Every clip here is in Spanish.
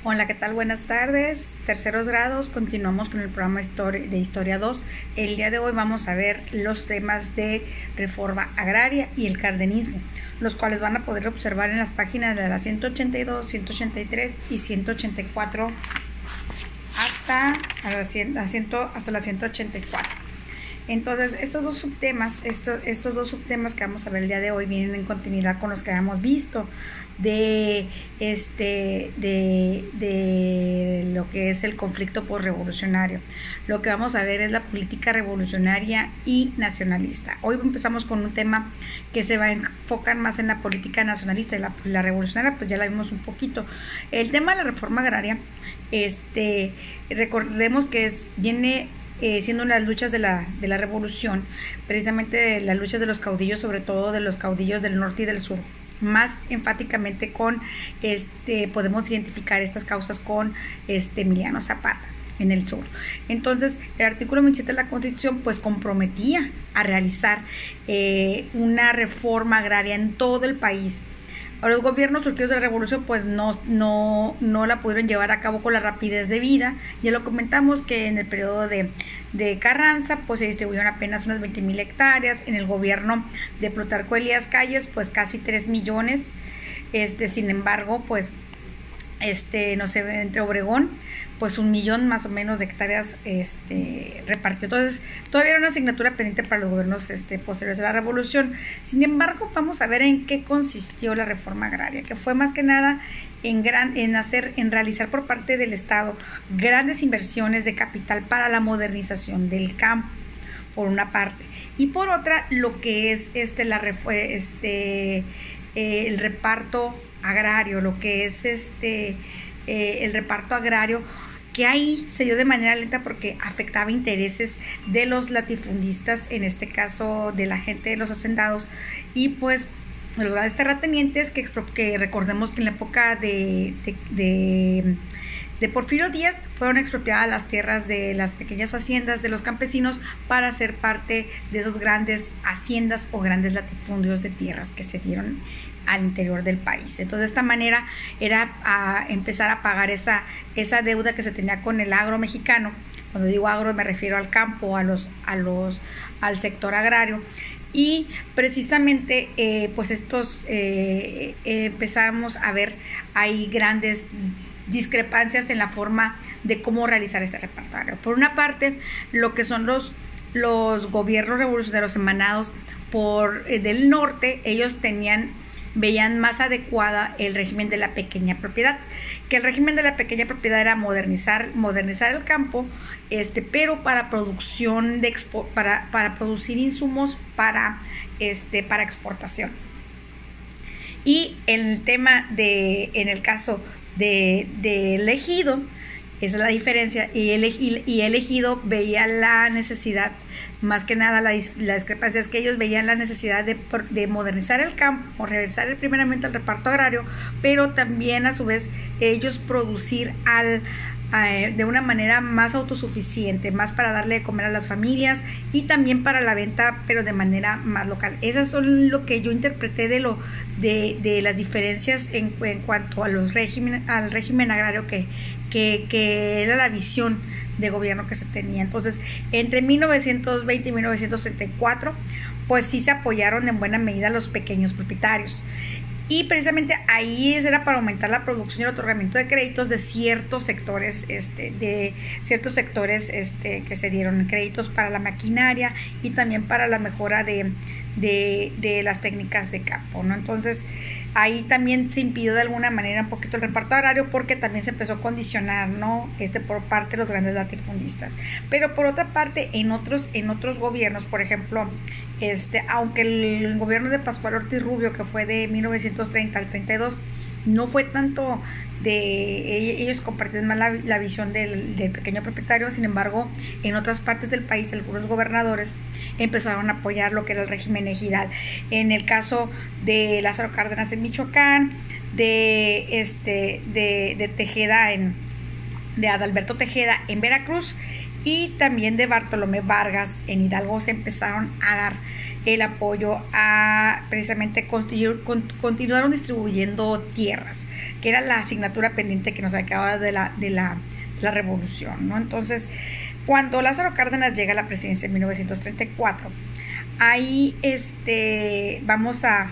Hola, ¿qué tal? Buenas tardes. Terceros grados, continuamos con el programa de Historia 2. El día de hoy vamos a ver los temas de reforma agraria y el cardenismo, los cuales van a poder observar en las páginas de la 182, 183 y 184 hasta la 184. Entonces, estos dos subtemas que vamos a ver el día de hoy vienen en continuidad con los que habíamos visto de lo que es el conflicto postrevolucionario. Lo que vamos a ver es la política revolucionaria y nacionalista. Hoy empezamos con un tema que se va a enfocar más en la política nacionalista y la revolucionaria, pues ya la vimos un poquito. El tema de la reforma agraria, recordemos que viene siendo las luchas de la revolución, precisamente de las luchas de los caudillos, sobre todo de los caudillos del norte y del sur. Más enfáticamente podemos identificar estas causas con Emiliano Zapata en el sur. Entonces, el artículo 27 de la Constitución pues comprometía a realizar una reforma agraria en todo el país. Los gobiernos surgidos de la revolución pues no la pudieron llevar a cabo con la rapidez debida. Ya lo comentamos que en el periodo de Carranza pues se distribuyeron apenas unas 20,000 hectáreas. En el gobierno de Plutarco Elías Calles pues casi 3 millones. Sin embargo pues no sé, entre Obregón pues 1 millón más o menos de hectáreas repartió. Entonces todavía era una asignatura pendiente para los gobiernos posteriores a la revolución. Sin embargo, vamos a ver en qué consistió la reforma agraria, que fue más que nada en realizar por parte del Estado grandes inversiones de capital para la modernización del campo, por una parte, y por otra lo que es el reparto agrario, lo que es el reparto agrario, que ahí se dio de manera lenta porque afectaba intereses de los latifundistas, en este caso de la gente de los hacendados, y pues los grandes terratenientes que recordemos que en la época de Porfirio Díaz fueron expropiadas las tierras de las pequeñas haciendas de los campesinos para ser parte de esos grandes haciendas o grandes latifundios de tierras que se dieron al interior del país. Entonces, de esta manera era empezar a pagar esa deuda que se tenía con el agro mexicano. Cuando digo agro me refiero al campo, al sector agrario. Y precisamente pues empezamos a ver ahí grandes discrepancias en la forma de cómo realizar este reparto agrario. Por una parte, lo que son los gobiernos revolucionarios emanados del norte, ellos veían más adecuada el régimen de la pequeña propiedad, que el régimen de la pequeña propiedad era modernizar el campo, pero para producción para producir insumos para exportación. Y en el caso del ejido, esa es la diferencia, y el ejido veía la necesidad, más que nada la discrepancia es que ellos veían la necesidad de modernizar el campo, realizar primeramente el reparto agrario, pero también a su vez ellos producir de una manera más autosuficiente, más para darle de comer a las familias y también para la venta, pero de manera más local. Esas son lo que yo interpreté de las diferencias en cuanto al régimen agrario que era la visión de gobierno que se tenía. Entonces, entre 1920 y 1934, pues sí se apoyaron en buena medida los pequeños propietarios. Y precisamente ahí era para aumentar la producción y el otorgamiento de créditos de ciertos sectores, que se dieron créditos para la maquinaria y también para la mejora de las técnicas de campo, ¿no? Entonces, ahí también se impidió de alguna manera un poquito el reparto agrario porque también se empezó a condicionar, ¿no? Por parte de los grandes latifundistas. Pero por otra parte, en otros gobiernos, por ejemplo, aunque el gobierno de Pascual Ortiz Rubio, que fue de 1930 al 32, no fue tanto ellos compartían más la visión del pequeño propietario. Sin embargo, en otras partes del país, algunos gobernadores empezaron a apoyar lo que era el régimen ejidal. En el caso de Lázaro Cárdenas en Michoacán, de Tejeda de Adalberto Tejeda en Veracruz y también de Bartolomé Vargas en Hidalgo, se empezaron a dar el apoyo a precisamente continuaron distribuyendo tierras, que era la asignatura pendiente que nos acababa de la revolución, ¿no? Entonces, cuando Lázaro Cárdenas llega a la presidencia en 1934, ahí vamos a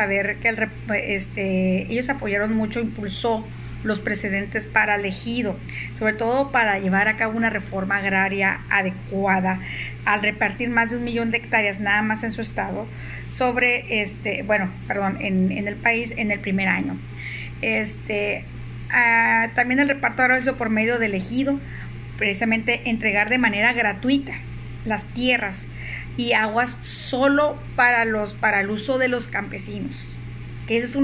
ver que ellos apoyaron mucho, impulsó los precedentes para el ejido, sobre todo para llevar a cabo una reforma agraria adecuada, al repartir más de 1 millón de hectáreas nada más en su estado, en el país en el primer año. También el reparto agrario hizo por medio del ejido, precisamente entregar de manera gratuita las tierras y aguas solo para el uso de los campesinos, que eso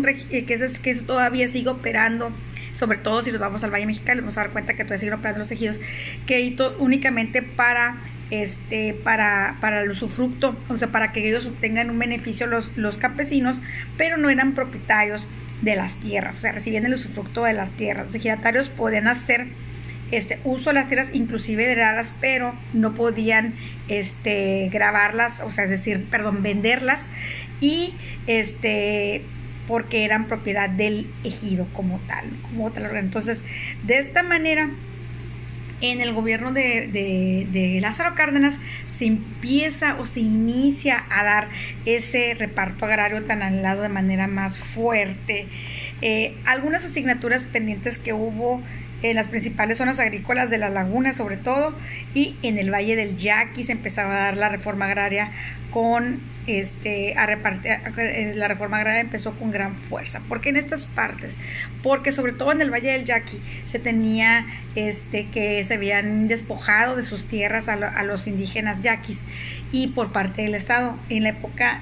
todavía sigue operando, sobre todo si nos vamos al Valle Mexicano, vamos a dar cuenta que todavía siguen operando los ejidos, que únicamente para el usufructo, o sea, para que ellos obtengan un beneficio los campesinos, pero no eran propietarios de las tierras, o sea, recibían el usufructo de las tierras. Los ejidatarios podían hacer uso de las tierras, inclusive heredarlas, pero no podían grabarlas, o sea, venderlas, y porque eran propiedad del ejido como tal. Entonces, de esta manera, en el gobierno de Lázaro Cárdenas se inicia a dar ese reparto agrario tan anhelado de manera más fuerte. Algunas asignaturas pendientes que hubo en las principales zonas agrícolas de la laguna, sobre todo, y en el Valle del Yaqui se empezaba a dar la reforma agraria la reforma agraria empezó con gran fuerza. ¿Por qué en estas partes? Porque sobre todo en el Valle del Yaqui se tenía que se habían despojado de sus tierras a los indígenas yaquis, y por parte del Estado en la época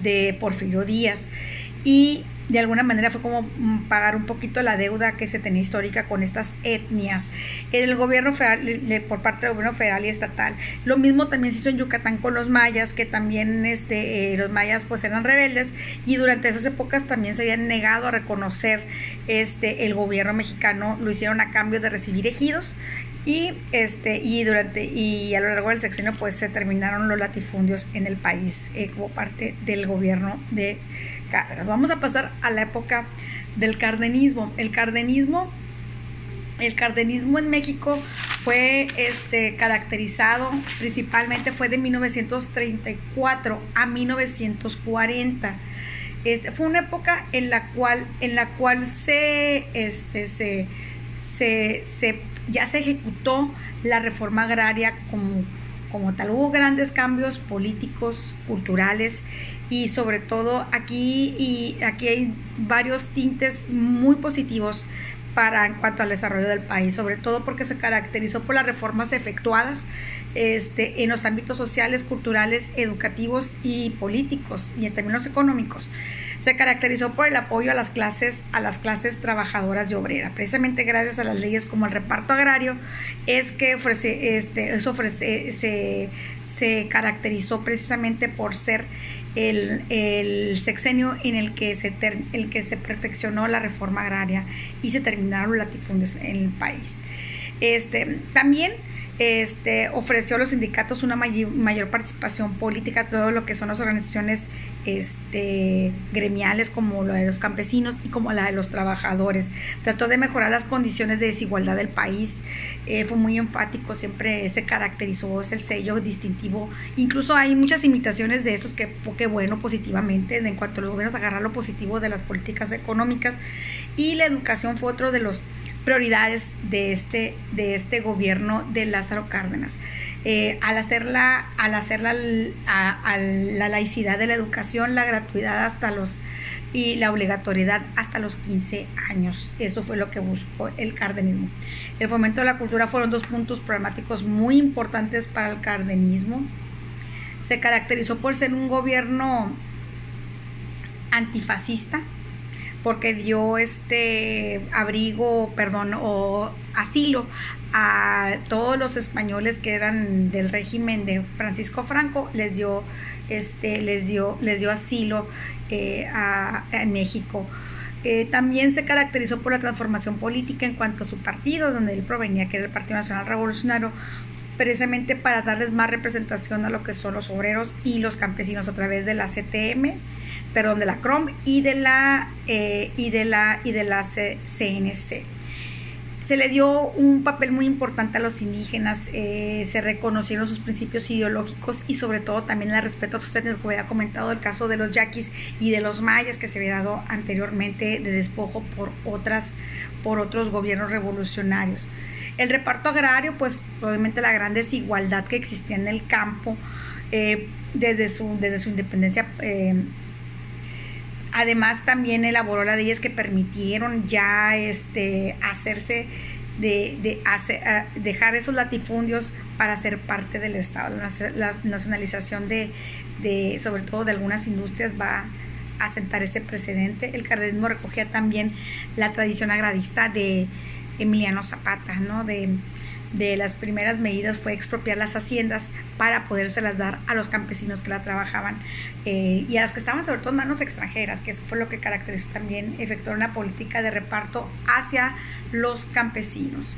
de Porfirio Díaz, y de alguna manera fue como pagar un poquito la deuda que se tenía histórica con estas etnias el gobierno federal, por parte del gobierno federal y estatal. Lo mismo también se hizo en Yucatán con los mayas, que también los mayas pues eran rebeldes, y durante esas épocas también se habían negado a reconocer el gobierno mexicano. Lo hicieron a cambio de recibir ejidos, y a lo largo del sexenio pues se terminaron los latifundios en el país como parte del gobierno de Cárdenas. Vamos a pasar a la época del cardenismo. El cardenismo en México fue caracterizado principalmente, fue de 1934 a 1940. Fue una época en la cual ya se ejecutó la reforma agraria como tal. Hubo grandes cambios políticos, culturales, y sobre todo aquí hay varios tintes muy positivos en cuanto al desarrollo del país, sobre todo porque se caracterizó por las reformas efectuadas en los ámbitos sociales, culturales, educativos y políticos, y en términos económicos. Se caracterizó por el apoyo a las clases trabajadoras y obreras. Precisamente gracias a las leyes como el reparto agrario es que se caracterizó precisamente por ser el sexenio en el que se perfeccionó la reforma agraria y se terminaron los latifundios en el país. También ofreció a los sindicatos una mayor participación política, todo lo que son las organizaciones gremiales, como la de los campesinos y como la de los trabajadores. Trató de mejorar las condiciones de desigualdad del país. Fue muy enfático, siempre se caracterizó, es el sello distintivo. Incluso hay muchas imitaciones de estos que bueno, positivamente, en cuanto a los gobiernos, agarrar lo positivo de las políticas económicas. Y la educación fue otro de los prioridades de este gobierno de Lázaro Cárdenas. Al hacer la laicidad de la educación, la gratuidad y la obligatoriedad hasta los 15 años. Eso fue lo que buscó el cardenismo. El fomento de la cultura fueron 2 puntos programáticos muy importantes para el cardenismo. Se caracterizó por ser un gobierno antifascista, porque dio asilo a todos los españoles que eran del régimen de Francisco Franco. Les dio asilo en México. También se caracterizó por la transformación política en cuanto a su partido, donde él provenía, que era el Partido Nacional Revolucionario, precisamente para darles más representación a lo que son los obreros y los campesinos a través de la CTM, perdón, de la CROM y de la CNC. Se le dio un papel muy importante a los indígenas, se reconocieron sus principios ideológicos y sobre todo también el respeto a sus etnias, como había comentado el caso de los yaquis y de los mayas, que se había dado anteriormente de despojo por otros gobiernos revolucionarios. El reparto agrario, pues obviamente la gran desigualdad que existía en el campo desde su independencia. Además también elaboró las leyes que permitieron ya hacerse dejar esos latifundios para ser parte del Estado. La nacionalización de sobre todo de algunas industrias va a sentar ese precedente. El cardenismo recogía también la tradición agrarista de Emiliano Zapata, ¿no? De las primeras medidas fue expropiar las haciendas para podérselas dar a los campesinos que la trabajaban y a las que estaban sobre todo en manos extranjeras, que eso fue lo que caracterizó también efectuar una política de reparto hacia los campesinos.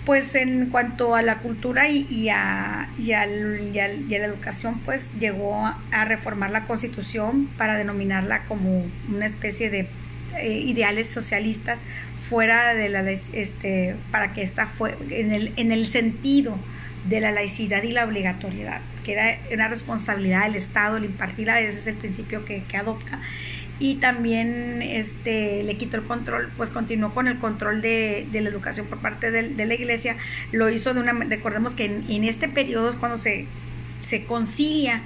Pues en cuanto a la cultura y a la educación, pues llegó a reformar la Constitución para denominarla como una especie de ideales socialistas fuera de la para que esta fue en el sentido de la laicidad y la obligatoriedad, que era una responsabilidad del Estado el impartirla. Ese es el principio que adopta. Y también le quitó el control, pues continuó con el control de la educación por parte de la Iglesia. Lo hizo recordemos que en este periodo es cuando se concilia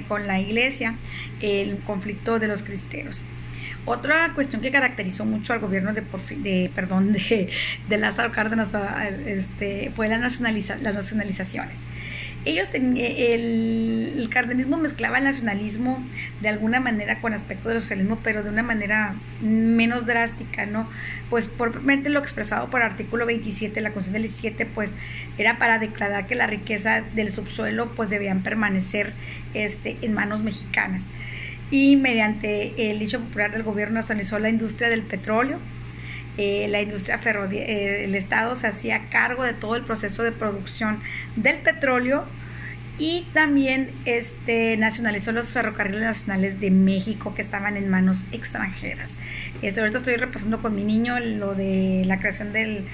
con la Iglesia el conflicto de los cristeros. Otra cuestión que caracterizó mucho al gobierno de Lázaro Cárdenas fue las nacionalizaciones. El cardenismo mezclaba el nacionalismo de alguna manera con aspectos del socialismo, pero de una manera menos drástica, ¿no? Pues propiamente lo expresado por el artículo 27 de la Constitución del 17, pues era para declarar que la riqueza del subsuelo pues debían permanecer en manos mexicanas. Y mediante el dicho popular del gobierno nacionalizó la industria del petróleo, la industria ferroviaria. El Estado se hacía cargo de todo el proceso de producción del petróleo y también nacionalizó los ferrocarriles nacionales de México que estaban en manos extranjeras. Ahorita estoy repasando con mi niño lo de la creación del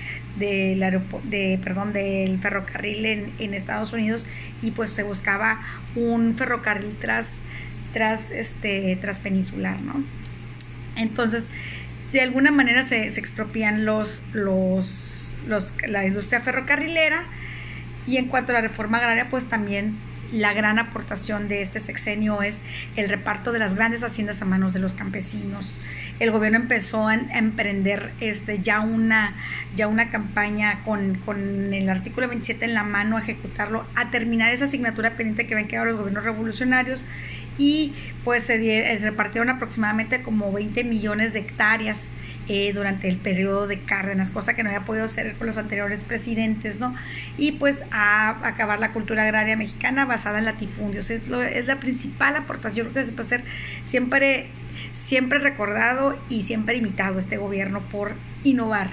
ferrocarril en Estados Unidos, y pues se buscaba un ferrocarril transpeninsular, ¿no? Entonces, de alguna manera se expropian la industria ferrocarrilera. Y en cuanto a la reforma agraria, pues también la gran aportación de este sexenio es el reparto de las grandes haciendas a manos de los campesinos. El gobierno empezó a emprender ya una campaña con el artículo 27 en la mano, a ejecutarlo, a terminar esa asignatura pendiente que habían quedado los gobiernos revolucionarios. Y pues se repartieron aproximadamente como 20 millones de hectáreas durante el periodo de Cárdenas, cosa que no había podido hacer con los anteriores presidentes, ¿no? Y pues a acabar la cultura agraria mexicana basada en latifundios. Es la principal aportación. Yo creo que se puede ser siempre recordado y siempre imitado este gobierno por innovar.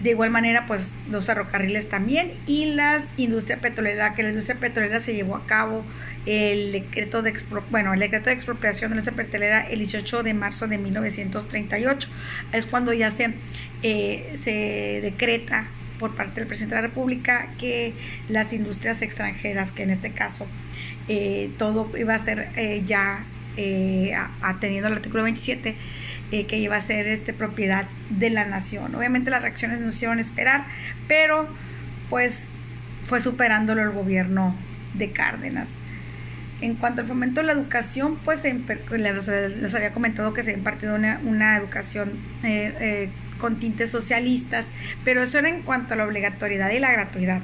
De igual manera, pues los ferrocarriles también, y las industrias petroleras, que la industria petrolera se llevó a cabo el decreto de expropiación de la industria petrolera el 18 de marzo de 1938. Es cuando ya se decreta por parte del presidente de la República que las industrias extranjeras, que en este caso todo iba a ser atendiendo al artículo 27, que iba a ser propiedad de la nación. Obviamente las reacciones no se hicieron esperar, pero pues fue superándolo el gobierno de Cárdenas. En cuanto al fomento de la educación, pues les había comentado que se había impartido una educación con tintes socialistas, pero eso era en cuanto a la obligatoriedad y la gratuidad.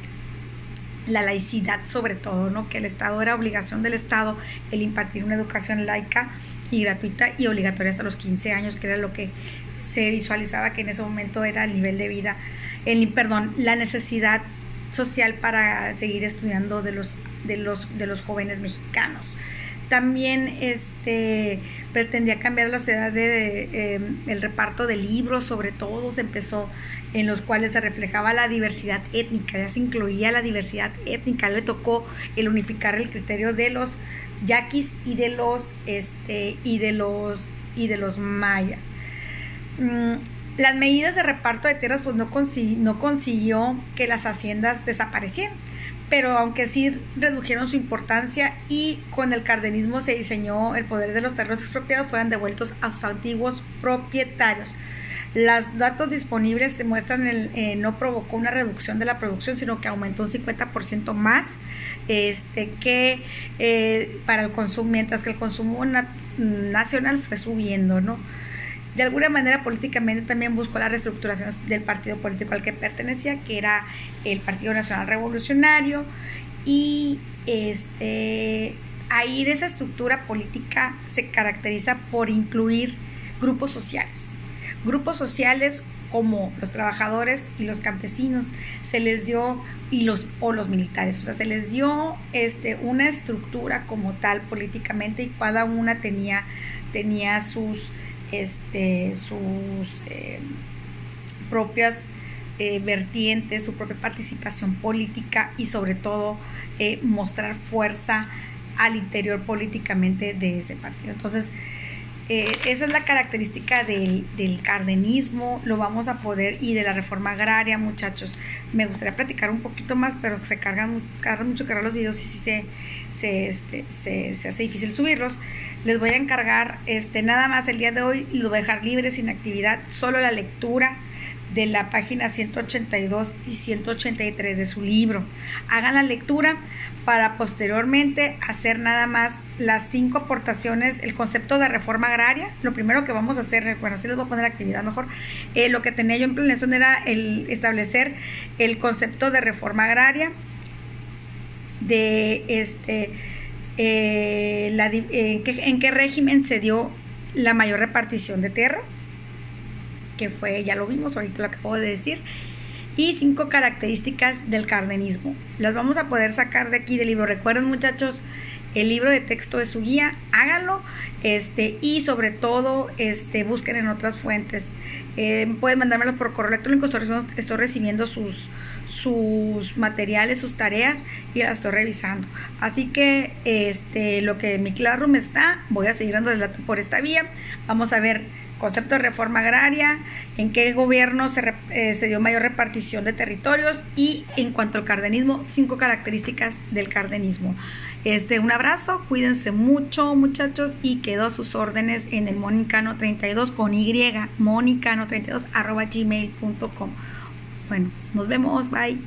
La laicidad sobre todo, ¿no? Que el Estado, era obligación del Estado el impartir una educación laica y gratuita y obligatoria hasta los 15 años, que era lo que se visualizaba que en ese momento era el nivel de vida, la necesidad social para seguir estudiando de los jóvenes mexicanos. También pretendía cambiar la sociedad el reparto de libros, sobre todo se empezó, en los cuales se reflejaba la diversidad étnica, ya se incluía la diversidad étnica. Le tocó el unificar el criterio de los yaquis y de los mayas. Las medidas de reparto de tierras pues no consiguió que las haciendas desaparecieran, pero aunque sí redujeron su importancia, y con el cardenismo se diseñó el poder de los terrenos expropiados fueran devueltos a sus antiguos propietarios. Los datos disponibles se muestran no provocó una reducción de la producción, sino que aumentó un 50% más para el consumo, mientras que el consumo nacional fue subiendo, ¿no? De alguna manera políticamente también buscó la reestructuración del partido político al que pertenecía, que era el Partido Nacional Revolucionario, y ahí esa estructura política se caracteriza por incluir grupos sociales como los trabajadores y los campesinos, se les dio, o los militares, o sea, se les dio una estructura como tal políticamente, y cada una tenía sus propias vertientes, su propia participación política, y sobre todo mostrar fuerza al interior políticamente de ese partido. Entonces, esa es la característica del cardenismo. Lo vamos a poder, y de la reforma agraria, muchachos. Me gustaría platicar un poquito más, pero se cargan mucho los videos, y sí se hace difícil subirlos. Les voy a encargar nada más el día de hoy, lo voy a dejar libre, sin actividad, solo la lectura de la página 182 y 183 de su libro. Hagan la lectura para posteriormente hacer nada más las 5 aportaciones, el concepto de reforma agraria. Lo primero que vamos a hacer, bueno, sí les voy a poner actividad mejor, lo que tenía yo en planeación era el establecer el concepto de reforma agraria, de en qué régimen se dio la mayor repartición de tierra, que fue, ya lo vimos, ahorita lo acabo de decir, y 5 características del cardenismo. Las vamos a poder sacar de aquí del libro. Recuerden, muchachos, el libro de texto es su guía, háganlo, y sobre todo busquen en otras fuentes. Pueden mandármelos por correo electrónico, estoy recibiendo sus materiales, sus tareas, y las estoy revisando. Así que lo que mi Classroom está, voy a seguir dando por esta vía. Vamos a ver concepto de reforma agraria, en qué gobierno se dio mayor repartición de territorios, y en cuanto al cardenismo, 5 características del cardenismo. Un abrazo, cuídense mucho, muchachos, y quedo a sus órdenes en el monicano32 con Y, monicano32 @gmail.com. Bueno, nos vemos, bye.